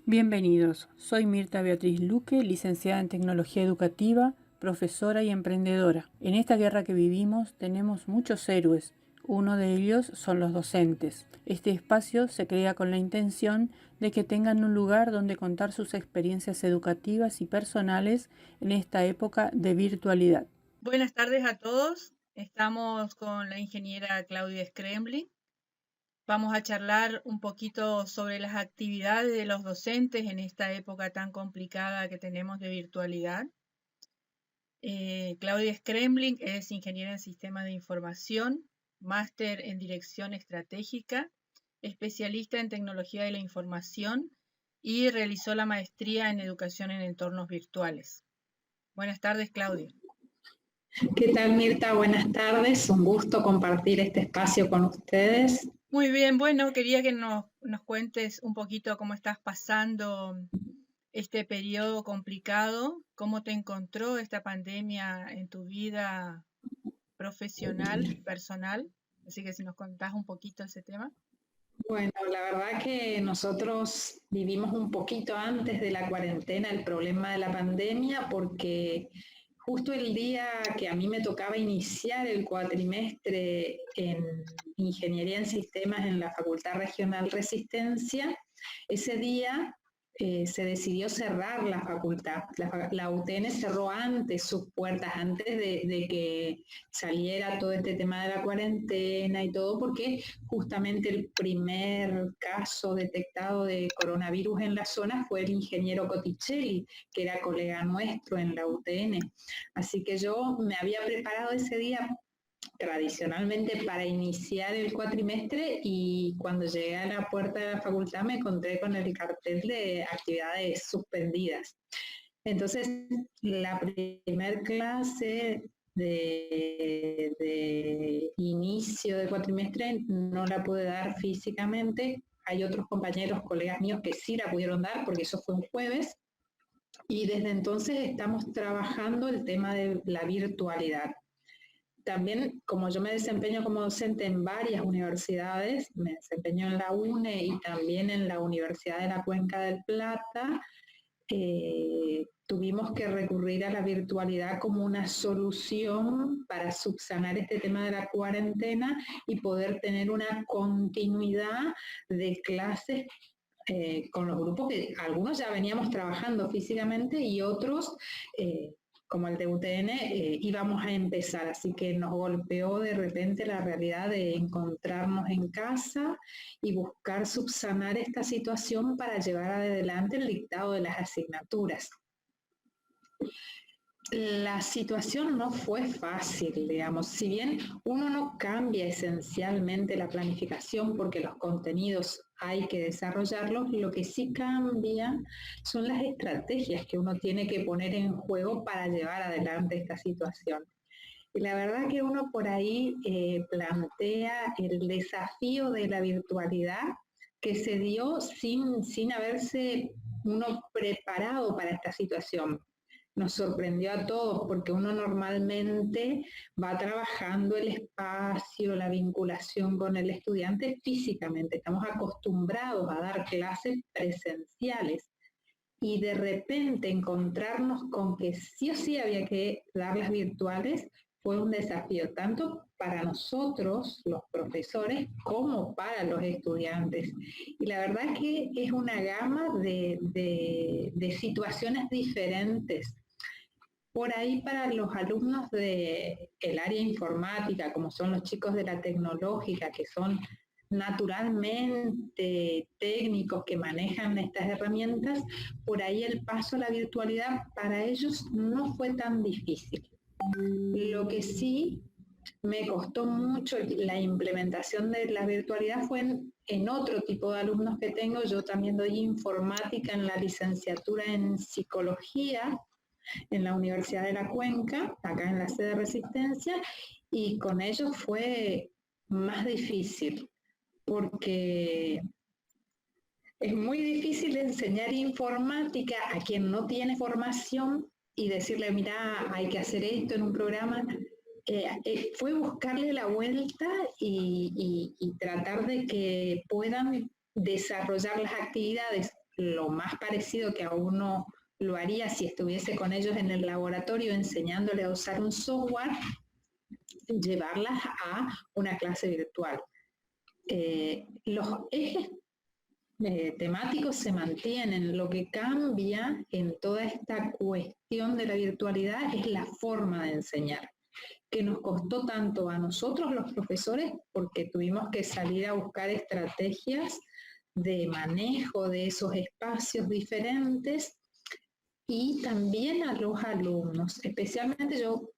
Bienvenidos, soy Mirta Beatriz Luque, licenciada en Tecnología Educativa, profesora y emprendedora. En esta guerra que vivimos tenemos muchos héroes, uno de ellos son los docentes. Este espacio se crea con la intención de que tengan un lugar donde contar sus experiencias educativas y personales en esta época de virtualidad. Buenas tardes a todos, estamos con la ingeniera Claudia Scrembling. Vamos a charlar un poquito sobre las actividades de los docentes en esta época tan complicada que tenemos de virtualidad. Claudia Scrembling es ingeniera en sistemas de información, máster en dirección estratégica, especialista en tecnología de la información y realizó la maestría en educación en entornos virtuales. Buenas tardes, Claudia. ¿Qué tal, Mirta? Buenas tardes. Un gusto compartir este espacio con ustedes. Muy bien, bueno, quería que nos cuentes un poquito cómo estás pasando este periodo complicado, cómo te encontró esta pandemia en tu vida profesional y personal. Así que si nos contás un poquito ese tema. Bueno, la verdad que nosotros vivimos un poquito antes de la cuarentena el problema de la pandemia porque justo el día que a mí me tocaba iniciar el cuatrimestre en Ingeniería en Sistemas en la Facultad Regional Resistencia, ese día se decidió cerrar la facultad. La UTN cerró antes sus puertas, antes de que saliera todo este tema de la cuarentena y todo, porque justamente el primer caso detectado de coronavirus en la zona fue el ingeniero Cotticelli, que era colega nuestro en la UTN. Así que yo me había preparado ese día tradicionalmente para iniciar el cuatrimestre y cuando llegué a la puerta de la facultad me encontré con el cartel de actividades suspendidas. Entonces, la primer clase de inicio de cuatrimestre no la pude dar físicamente. Hay otros compañeros, colegas míos que sí la pudieron dar porque eso fue un jueves. Y desde entonces estamos trabajando el tema de la virtualidad. También, como yo me desempeño como docente en varias universidades, me desempeño en la UNE y también en la Universidad de la Cuenca del Plata, tuvimos que recurrir a la virtualidad como una solución para subsanar este tema de la cuarentena y poder tener una continuidad de clases con los grupos que algunos ya veníamos trabajando físicamente y otros como el de UTN, íbamos a empezar, así que nos golpeó de repente la realidad de encontrarnos en casa y buscar subsanar esta situación para llevar adelante el dictado de las asignaturas. La situación no fue fácil, digamos, si bien uno no cambia esencialmente la planificación porque los contenidos hay que desarrollarlos, lo que sí cambia son las estrategias que uno tiene que poner en juego para llevar adelante esta situación. Y la verdad que uno por ahí plantea el desafío de la virtualidad que se dio sin haberse uno preparado para esta situación. Nos sorprendió a todos porque uno normalmente va trabajando el espacio, la vinculación con el estudiante físicamente. Estamos acostumbrados a dar clases presenciales y de repente encontrarnos con que sí o sí había que darlas virtuales fue un desafío tanto para nosotros, los profesores, como para los estudiantes. Y la verdad es que es una gama de situaciones diferentes. Por ahí para los alumnos del área informática, como son los chicos de la tecnológica, que son naturalmente técnicos que manejan estas herramientas, por ahí el paso a la virtualidad para ellos no fue tan difícil. Lo que sí me costó mucho la implementación de la virtualidad fue en otro tipo de alumnos que tengo. Yo también doy informática en la licenciatura en psicología en la Universidad de la Cuenca, acá en la sede Resistencia, y con ellos fue más difícil, porque es muy difícil enseñar informática a quien no tiene formación y decirle, mira, hay que hacer esto en un programa. Fue buscarle la vuelta y tratar de que puedan desarrollar las actividades lo más parecido que a uno lo haría si estuviese con ellos en el laboratorio enseñándole a usar un software, llevarlas a una clase virtual. Los ejes temáticos se mantienen, lo que cambia en toda esta cuestión de la virtualidad es la forma de enseñar, que nos costó tanto a nosotros los profesores porque tuvimos que salir a buscar estrategias de manejo de esos espacios diferentes, y también a los alumnos. Especialmente yo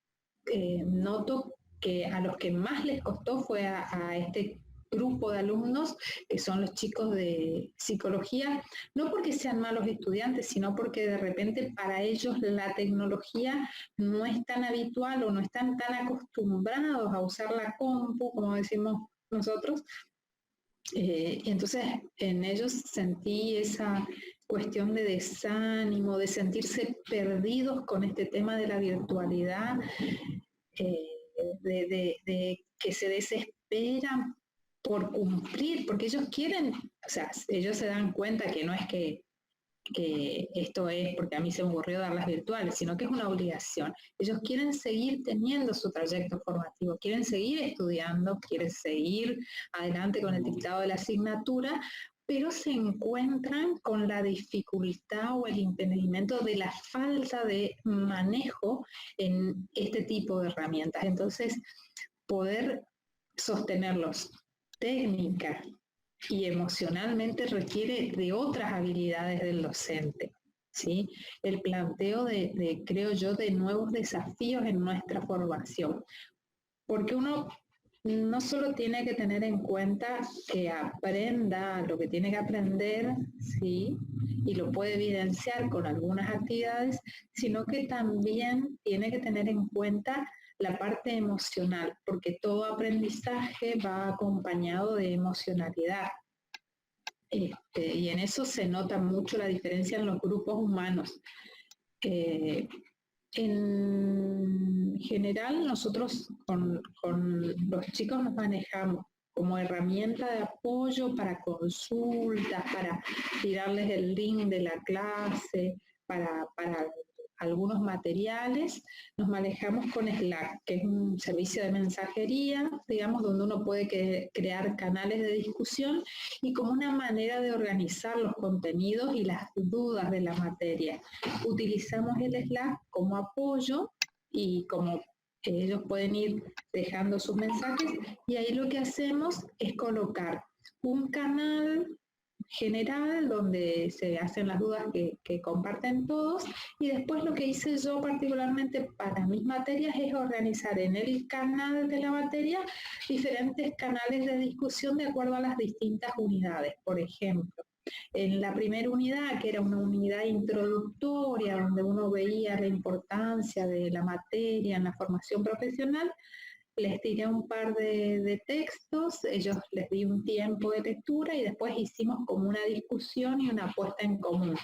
noto que a los que más les costó fue a este grupo de alumnos, que son los chicos de psicología, no porque sean malos estudiantes, sino porque de repente para ellos la tecnología no es tan habitual o no están tan acostumbrados a usar la compu, como decimos nosotros. Entonces en ellos sentí esa cuestión de desánimo, de sentirse perdidos con este tema de la virtualidad, de que se desesperan por cumplir, porque ellos quieren, o sea, ellos se dan cuenta que no es que esto es porque a mí se me ocurrió darlas virtuales, sino que es una obligación. Ellos quieren seguir teniendo su trayecto formativo, quieren seguir estudiando, quieren seguir adelante con el dictado de la asignatura, pero se encuentran con la dificultad o el impedimento de la falta de manejo en este tipo de herramientas. Entonces, poder sostenerlos técnica y emocionalmente requiere de otras habilidades del docente, ¿sí? El planteo creo yo, de nuevos desafíos en nuestra formación, porque uno no solo tiene que tener en cuenta que aprenda lo que tiene que aprender, ¿sí? Y lo puede evidenciar con algunas actividades, sino que también tiene que tener en cuenta la parte emocional, porque todo aprendizaje va acompañado de emocionalidad. Y en eso se nota mucho la diferencia en los grupos humanos. En general, nosotros con los chicos nos manejamos como herramienta de apoyo para consultas, para tirarles el link de la clase, para algunos materiales. Nos manejamos con Slack, que es un servicio de mensajería, digamos, donde uno puede crear canales de discusión y como una manera de organizar los contenidos y las dudas de la materia. Utilizamos el Slack como apoyo y como ellos pueden ir dejando sus mensajes, y ahí lo que hacemos es colocar un canal general donde se hacen las dudas que comparten todos, y después lo que hice yo particularmente para mis materias es organizar en el canal de la materia diferentes canales de discusión de acuerdo a las distintas unidades. Por ejemplo, en la primera unidad, que era una unidad introductoria donde uno veía la importancia de la materia en la formación profesional, les tiré un par de textos, ellos les di un tiempo de lectura y después hicimos como una discusión y una puesta en común,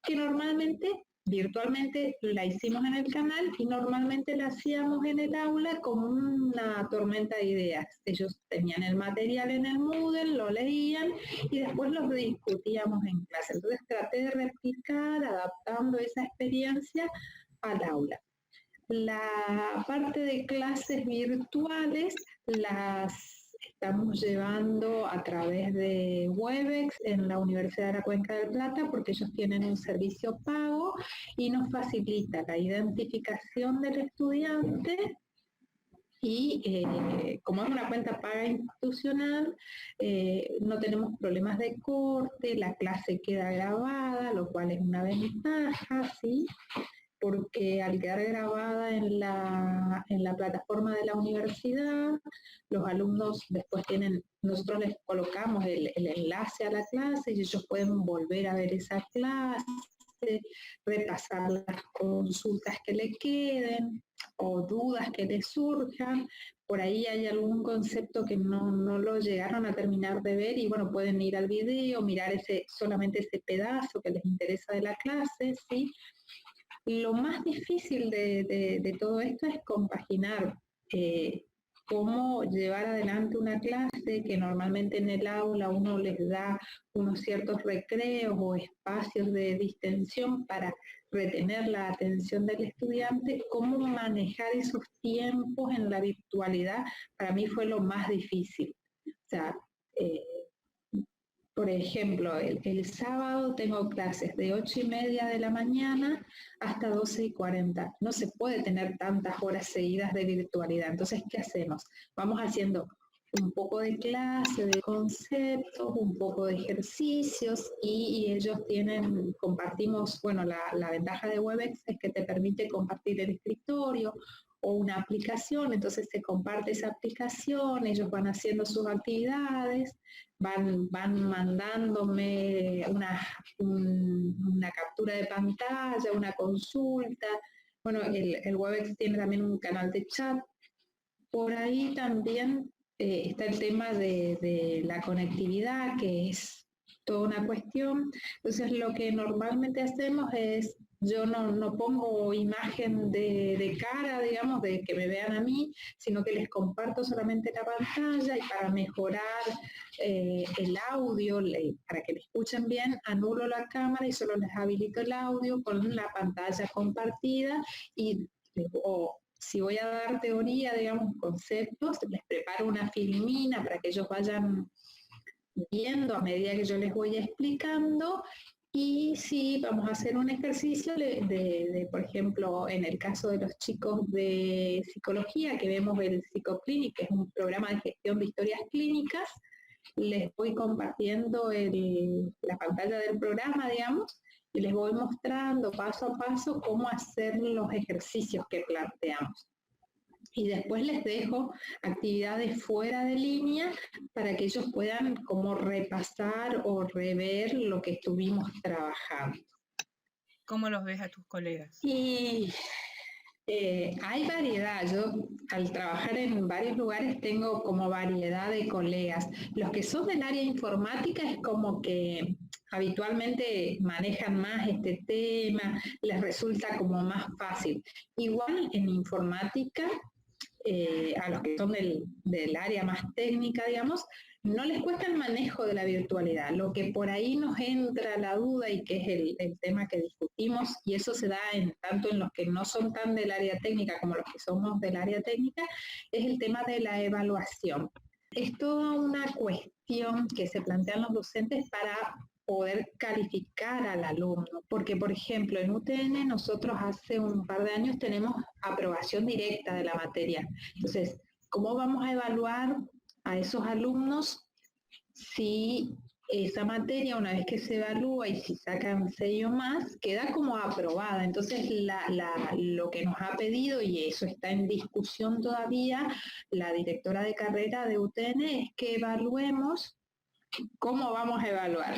que normalmente, virtualmente la hicimos en el canal y normalmente la hacíamos en el aula como una tormenta de ideas. Ellos tenían el material en el Moodle, lo leían y después lo discutíamos en clase. Entonces traté de replicar, adaptando esa experiencia al aula. La parte de clases virtuales las estamos llevando a través de Webex en la Universidad de la Cuenca del Plata, porque ellos tienen un servicio pago y nos facilita la identificación del estudiante. Y como es una cuenta paga institucional, no tenemos problemas de corte, la clase queda grabada, lo cual es una ventaja, ¿sí? Porque al quedar grabada en la plataforma de la universidad, los alumnos después nosotros les colocamos el enlace a la clase y ellos pueden volver a ver esa clase, repasar las consultas que le queden o dudas que les surjan. Por ahí hay algún concepto que no lo llegaron a terminar de ver y bueno, pueden ir al video, mirar solamente ese pedazo que les interesa de la clase, ¿sí? Lo más difícil de todo esto es compaginar cómo llevar adelante una clase que normalmente en el aula uno les da unos ciertos recreos o espacios de distensión para retener la atención del estudiante, cómo manejar esos tiempos en la virtualidad, para mí fue lo más difícil. O sea, por ejemplo, el sábado tengo clases de 8:30 de la mañana hasta 12:40. No se puede tener tantas horas seguidas de virtualidad. Entonces, ¿qué hacemos? Vamos haciendo un poco de clase, de conceptos, un poco de ejercicios y ellos compartimos, bueno, la ventaja de Webex es que te permite compartir el escritorio o una aplicación, entonces se comparte esa aplicación, ellos van haciendo sus actividades, van mandándome una captura de pantalla, una consulta. Bueno, el Webex tiene también un canal de chat. Por ahí también está el tema de la conectividad, que es toda una cuestión. Entonces, lo que normalmente hacemos es, yo no pongo imagen de cara, digamos, de que me vean a mí, sino que les comparto solamente la pantalla, y para mejorar el audio, para que me escuchen bien, anulo la cámara y solo les habilito el audio con la pantalla compartida, y si voy a dar teoría, digamos, conceptos, les preparo una filmina para que ellos vayan viendo a medida que yo les voy explicando. Y si vamos a hacer un ejercicio por ejemplo, en el caso de los chicos de psicología, que vemos el Psicoclinic, que es un programa de gestión de historias clínicas, les voy compartiendo la pantalla del programa, digamos, y les voy mostrando paso a paso cómo hacer los ejercicios que planteamos. Y después les dejo actividades fuera de línea para que ellos puedan como repasar o rever lo que estuvimos trabajando. ¿Cómo los ves a tus colegas? Y hay variedad. Yo al trabajar en varios lugares tengo como variedad de colegas. Los que son del área informática es como que habitualmente manejan más este tema, les resulta como más fácil. Igual en informática, a los que son del área más técnica, digamos, no les cuesta el manejo de la virtualidad. Lo que por ahí nos entra la duda, y que es el tema que discutimos, y eso se da tanto en los que no son tan del área técnica como los que somos del área técnica, es el tema de la evaluación. Es toda una cuestión que se plantean los docentes para poder calificar al alumno, porque por ejemplo en UTN nosotros hace un par de años tenemos aprobación directa de la materia. Entonces, ¿cómo vamos a evaluar a esos alumnos si esa materia, una vez que se evalúa y si sacan 6 o más, queda como aprobada? Entonces, lo que nos ha pedido, y eso está en discusión todavía, la directora de carrera de UTN, es que evaluemos cómo vamos a evaluar,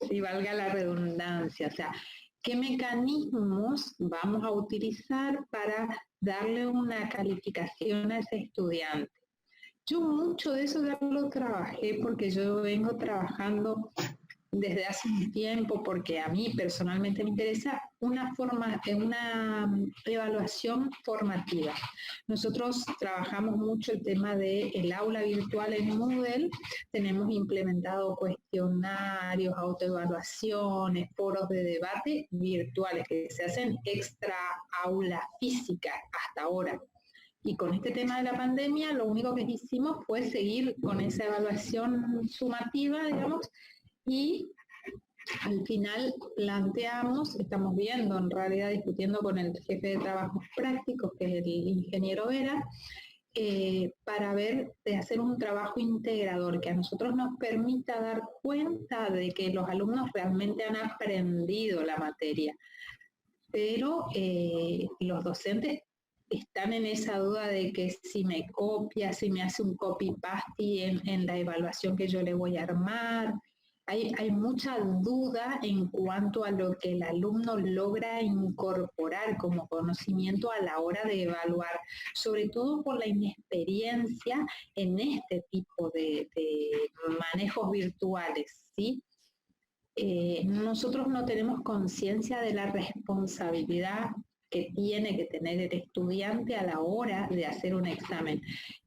si valga la redundancia, o sea, qué mecanismos vamos a utilizar para darle una calificación a ese estudiante. Yo mucho de eso ya lo trabajé porque yo vengo trabajando desde hace un tiempo, porque a mí personalmente me interesa una evaluación formativa. Nosotros trabajamos mucho el tema del aula virtual en Moodle, tenemos implementado cuestionarios, autoevaluaciones, foros de debate virtuales que se hacen extra aula física hasta ahora. Y con este tema de la pandemia, lo único que hicimos fue seguir con esa evaluación sumativa, digamos, y al final planteamos, estamos viendo, en realidad discutiendo con el jefe de trabajos prácticos, que es el ingeniero Vera, para ver de hacer un trabajo integrador que a nosotros nos permita dar cuenta de que los alumnos realmente han aprendido la materia. Pero los docentes están en esa duda de que si me copia, si me hace un copy-paste en la evaluación que yo le voy a armar. Hay mucha duda en cuanto a lo que el alumno logra incorporar como conocimiento a la hora de evaluar, sobre todo por la inexperiencia en este tipo de manejos virtuales, ¿sí? Nosotros no tenemos conciencia de la responsabilidad que tiene que tener el estudiante a la hora de hacer un examen.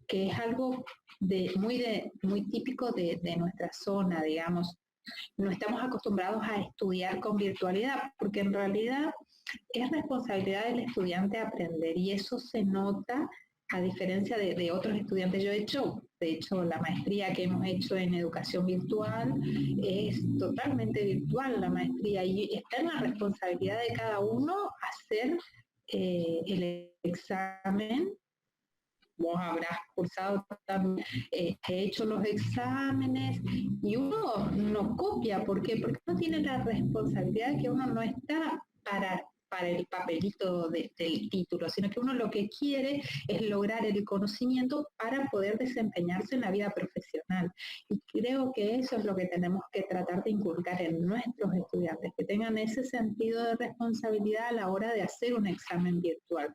que es algo muy típico de nuestra zona, digamos. No estamos acostumbrados a estudiar con virtualidad, porque en realidad es responsabilidad del estudiante aprender y eso se nota a diferencia de otros estudiantes. Yo he hecho, de hecho, la maestría que hemos hecho en educación virtual es totalmente virtual la maestría y está en la responsabilidad de cada uno hacer el examen. Vos habrás cursado también, he hecho los exámenes y uno no copia. ¿Por qué? Porque uno tiene la responsabilidad de que uno no está para el papelito del título, sino que uno lo que quiere es lograr el conocimiento para poder desempeñarse en la vida profesional. Y creo que eso es lo que tenemos que tratar de inculcar en nuestros estudiantes, que tengan ese sentido de responsabilidad a la hora de hacer un examen virtual.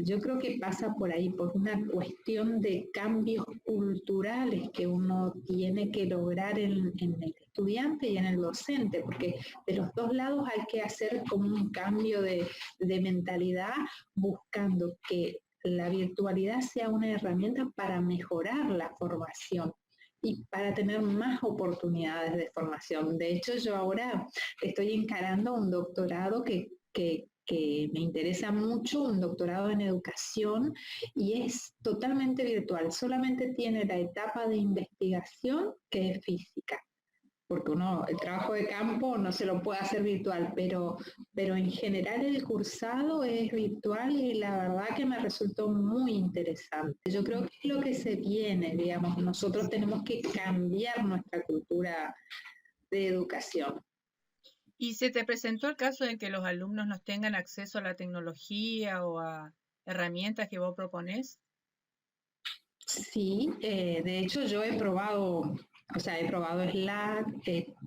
Yo creo que pasa por ahí, por una cuestión de cambios culturales que uno tiene que lograr en el estudiante y en el docente, porque de los dos lados hay que hacer como un cambio de mentalidad, buscando que la virtualidad sea una herramienta para mejorar la formación y para tener más oportunidades de formación. De hecho, yo ahora estoy encarando un doctorado que me interesa mucho, un doctorado en educación, y es totalmente virtual, solamente tiene la etapa de investigación que es física, porque el trabajo de campo no se lo puede hacer virtual, pero en general el cursado es virtual y la verdad que me resultó muy interesante. Yo creo que es lo que se viene, digamos, nosotros tenemos que cambiar nuestra cultura de educación. ¿Y se te presentó el caso de que los alumnos no tengan acceso a la tecnología o a herramientas que vos proponés? Sí, de hecho yo he probado Slack,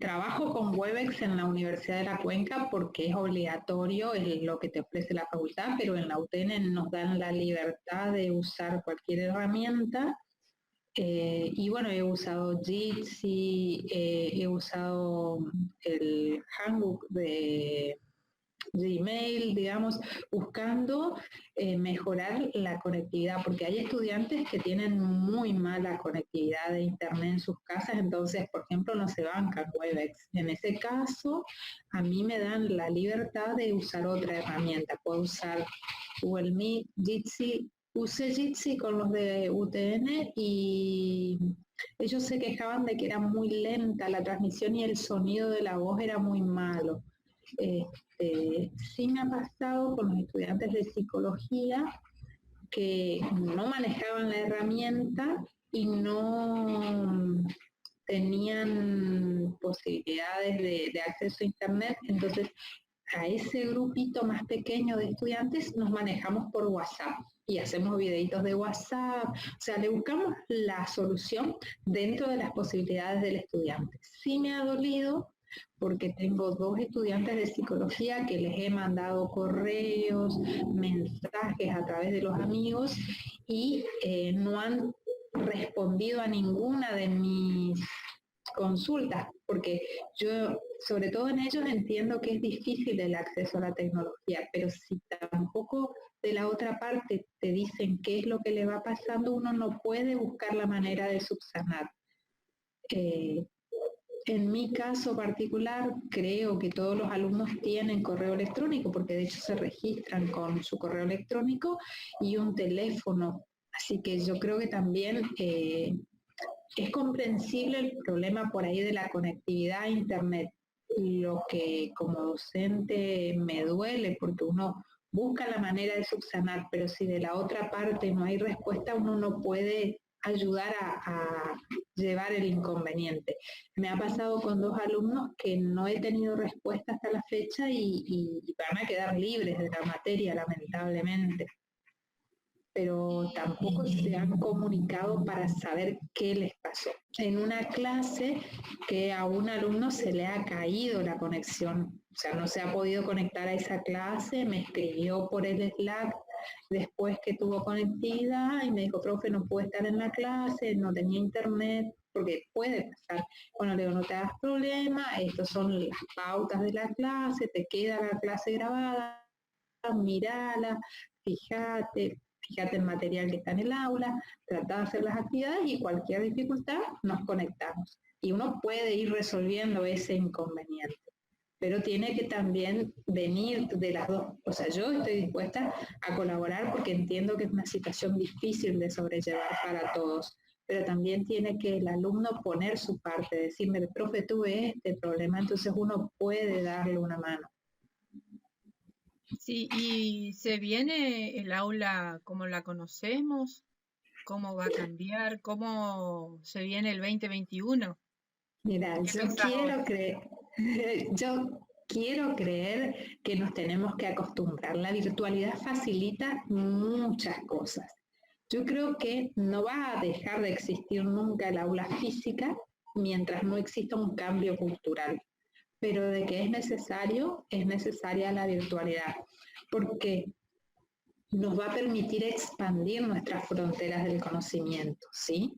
trabajo con Webex en la Universidad de la Cuenca porque es obligatorio, es lo que te ofrece la facultad, pero en la UTN nos dan la libertad de usar cualquier herramienta. Y bueno, he usado Jitsi, he usado el Handbook de Gmail, digamos, buscando mejorar la conectividad, porque hay estudiantes que tienen muy mala conectividad de internet en sus casas, entonces, por ejemplo, no se bancan Webex. En ese caso, a mí me dan la libertad de usar otra herramienta. Puedo usar Google Meet, Jitsi. Usé Jitsi con los de UTN y ellos se quejaban de que era muy lenta la transmisión y el sonido de la voz era muy malo. Sí me ha pasado con los estudiantes de psicología que no manejaban la herramienta y no tenían posibilidades de acceso a internet, entonces a ese grupito más pequeño de estudiantes nos manejamos por WhatsApp y hacemos videitos de WhatsApp, o sea, le buscamos la solución dentro de las posibilidades del estudiante. Sí me ha dolido porque tengo 2 estudiantes de psicología que les he mandado correos, mensajes a través de los amigos y no han respondido a ninguna de mis consultas, porque yo, sobre todo en ellos, entiendo que es difícil el acceso a la tecnología, pero si tampoco de la otra parte te dicen qué es lo que le va pasando, uno no puede buscar la manera de subsanar. En mi caso particular, creo que todos los alumnos tienen correo electrónico, porque de hecho se registran con su correo electrónico y un teléfono. Así que yo creo que también es comprensible el problema por ahí de la conectividad a Internet. Lo que como docente me duele, porque uno busca la manera de subsanar, pero si de la otra parte no hay respuesta, uno no puede ayudar a llevar el inconveniente. Me ha pasado con 2 alumnos que no he tenido respuesta hasta la fecha y van a quedar libres de la materia, lamentablemente. Pero tampoco se han comunicado para saber qué les pasó. En una clase que a un alumno se le ha caído la conexión, o sea, no se ha podido conectar a esa clase, me escribió por el Slack después que tuvo conectividad y me dijo, profe, no puedo estar en la clase, no tenía internet, porque puede pasar. Bueno, le digo, no te hagas problema, estas son las pautas de la clase, te queda la clase grabada, mírala, fíjate. fíjate el material que está en el aula, trata de hacer las actividades y cualquier dificultad nos conectamos. Y uno puede ir resolviendo ese inconveniente, pero tiene que también venir de las dos. O sea, yo estoy dispuesta a colaborar porque entiendo que es una situación difícil de sobrellevar para todos, pero también tiene que el alumno poner su parte, decirme, el profe, tuve este problema, entonces uno puede darle una mano. Sí, ¿y se viene el aula como la conocemos? ¿Cómo va a cambiar? ¿Cómo se viene el 2021? Mira, ¿Qué pensás vos? yo quiero creer que nos tenemos que acostumbrar. La virtualidad facilita muchas cosas. Yo creo que no va a dejar de existir nunca el aula física mientras no exista un cambio cultural. Pero de que es necesaria la virtualidad, porque nos va a permitir expandir nuestras fronteras del conocimiento, ¿sí?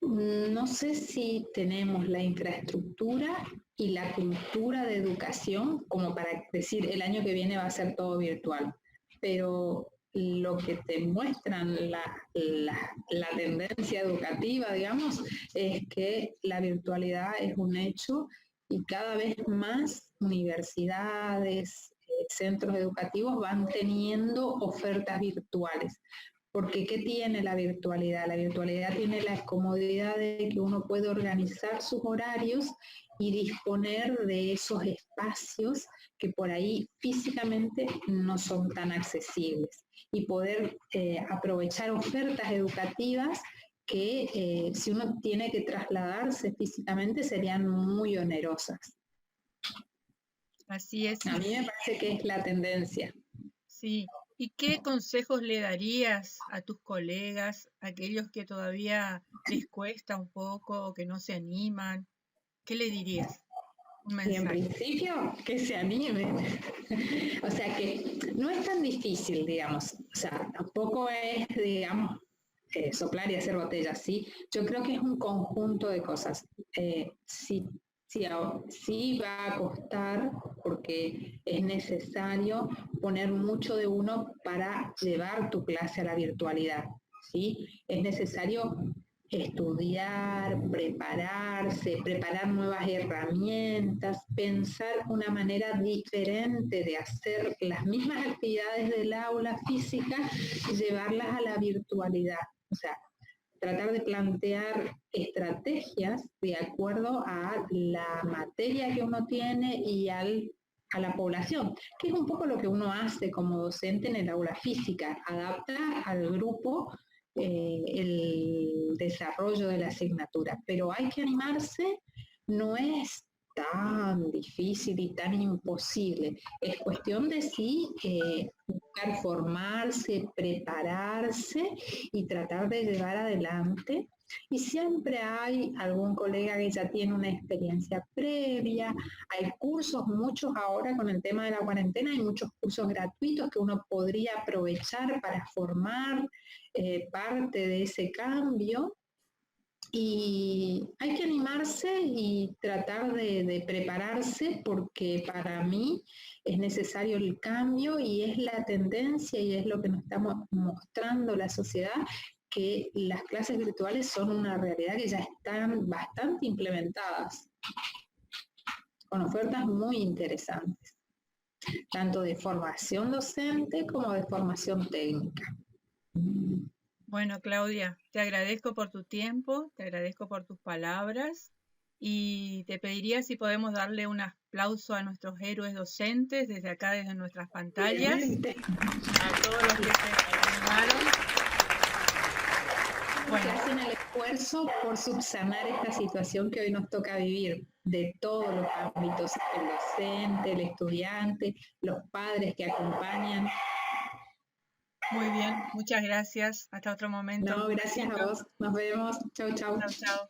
No sé si tenemos la infraestructura y la cultura de educación como para decir el año que viene va a ser todo virtual, pero lo que te muestran la tendencia educativa, digamos, es que la virtualidad es un hecho y cada vez más universidades, centros educativos van teniendo ofertas virtuales. Porque ¿qué tiene la virtualidad? La virtualidad tiene la comodidad de que uno puede organizar sus horarios y disponer de esos espacios que por ahí físicamente no son tan accesibles y poder aprovechar ofertas educativas que si uno tiene que trasladarse físicamente serían muy onerosas. Así es. A mí me parece que es la tendencia. Sí. ¿Y qué consejos le darías a tus colegas, a aquellos que todavía les cuesta un poco, que no se animan? ¿Qué le dirías? Un Y en mensaje. principio, que se animen. O sea que no es tan difícil, digamos. O sea, tampoco es, digamos, soplar y hacer botellas, ¿sí? Yo creo que es un conjunto de cosas. Sí va a costar porque es necesario poner mucho de uno para llevar tu clase a la virtualidad, ¿sí? Es necesario estudiar, prepararse, preparar nuevas herramientas, pensar una manera diferente de hacer las mismas actividades del aula física y llevarlas a la virtualidad. O sea, tratar de plantear estrategias de acuerdo a la materia que uno tiene y a la población, que es un poco lo que uno hace como docente en el aula física, adapta al grupo el desarrollo de la asignatura, pero hay que animarse, no es tan difícil y tan imposible, es cuestión de sí buscar formarse, prepararse y tratar de llevar adelante. Y siempre hay algún colega que ya tiene una experiencia previa, hay cursos, muchos ahora con el tema de la cuarentena, hay muchos cursos gratuitos que uno podría aprovechar para formar parte de ese cambio. Y hay que animarse y tratar de prepararse porque para mí es necesario el cambio y es la tendencia y es lo que nos está mostrando la sociedad, que las clases virtuales son una realidad que ya están bastante implementadas, con ofertas muy interesantes, tanto de formación docente como de formación técnica. Bueno, Claudia, te agradezco por tu tiempo, te agradezco por tus palabras y te pediría si podemos darle un aplauso a nuestros héroes docentes desde acá, desde nuestras pantallas, Obviamente. a todos los que se animaron. Que hacen el esfuerzo por subsanar esta situación que hoy nos toca vivir, de todos los ámbitos, el docente, el estudiante, los padres que acompañan. Muy bien, muchas gracias. Hasta otro momento. No, gracias a vos. Nos vemos. Chau, chau. Chao, chao.